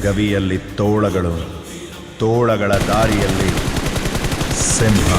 ಗವಿಯಲ್ಲಿ ತೋಳಗಳು, ತೋಳಗಳ ದಾರಿಯಲ್ಲಿ ಸಿಂಹ.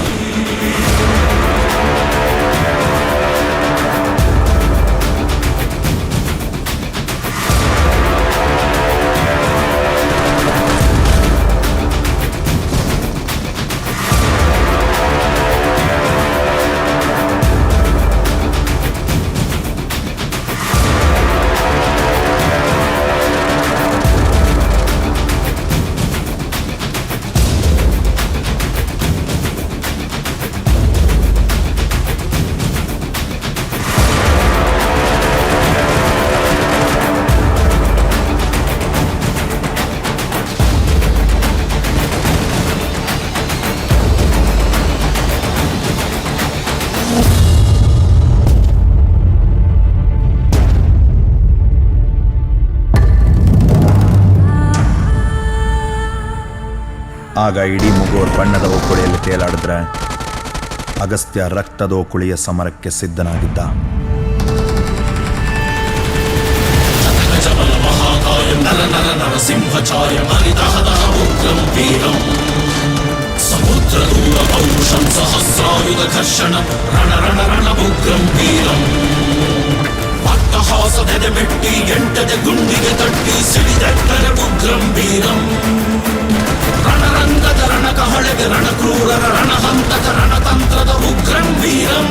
ಆಗ ಇಡೀ ಮುಗೋರ್ ಬಣ್ಣದ ಓಕುಳಿಯಲ್ಲಿ ತೇಲಾಡಿದ್ರೆ ಅಗಸ್ತ್ಯ ರಕ್ತದ ಓಕುಳಿಯ ಸಮರಕ್ಕೆ ಸಿದ್ಧನಾಗಿದ್ದ. ಗುಂಡಿಗೆ ತಟ್ಟಿ ಸಿಡಿದೆಟ್ಟರೆ ಉಗ್ರಂ ವೀರಂ. ರಣರಂಗದ ರಣಕಹಳೆಗೆ ರಣಕ್ರೂರರ ರಣಹಂತಕ ರಣತಂತ್ರದ ಉಗ್ರಂ ವೀರಂ.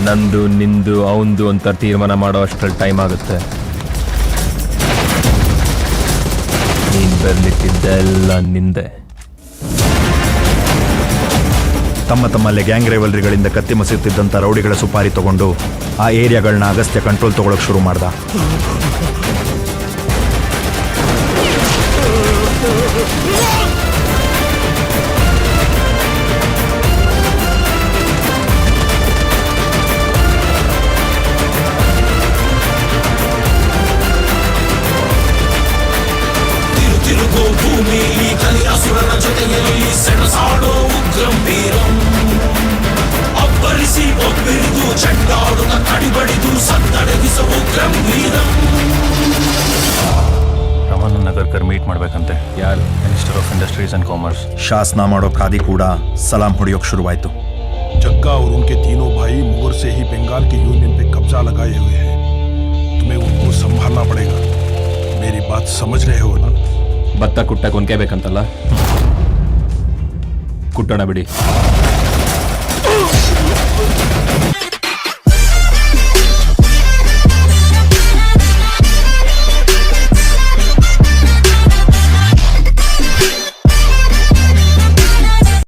ನಂದು ನಿಂದು ಅವಂದು ಅಂತ ತೀರ್ಮಾನ ಮಾಡೋ ಅಷ್ಟರಲ್ಲಿ ಟೈಮ್ ಆಗುತ್ತೆ. ನೀನ್ ಬರ್ಲಿಟ್ಟಿದ್ದೆಲ್ಲ ನಿಂದೆ. ತಮ್ಮ ತಮ್ಮಲ್ಲೇ ಗ್ಯಾಂಗ್ ರೈವಲ್ರಿಗಳಿಂದ ಕತ್ತಿ ಮಸೀತಿದ್ದಂಥ ರೌಡಿಗಳ ಸುಪಾರಿ ತಗೊಂಡು ಆ ಏರಿಯಾಗಳನ್ನ ಅಗಸ್ತ್ಯ ಕಂಟ್ರೋಲ್ ತಗೊಳಕ್ ಶುರು ಮಾಡ್ದ. ಭೂಮಿಲಿ ಕಲಿ ಅಸುರರ ಜೊತೆಯಲ್ಲಿ ಸೆಣಸಾಡೋ ಉಗ್ರಂ ವೀರಂ. ಅಬ್ಬರಿಸಿ ಒಬ್ಬಿರಿದು ಚೆಂಡಾಡುತ್ತ ಕಡಿಬಡಿದು ಸತ್ತಡಗಿಸೋ ಉಗ್ರಂ ವೀರಂ. ರಮನ್ ನಗರ್ಕರ್ ಮೀಟ್ ಮಾಡ್ಬೇಕಂತೆ. ಯಾರು? Minister of industries and commerce. ಶಾಸನ ಮಾಡೋ ಖಾದಿ ಕೂಡ ಸಲಾಂ ಹೊಡೆಯೋಕ್ ಶುರುವಾಯ್ತು. जग्गा और उनके तीनों भाई मुगल से ही बंगाल के यूनियन पे कब्जा लगाए हुए हैं. तुम्हें उनको संभालना पड़ेगा. मेरी बात समझ रहे हो ना? ಭತ್ತ ಕುಟ್ಟಕ್ಕೆ ಒನ್ಕೆ ಬೇಕಂತಲ್ಲ, ಕುಟ್ಟೋಣ ಬಿಡಿ.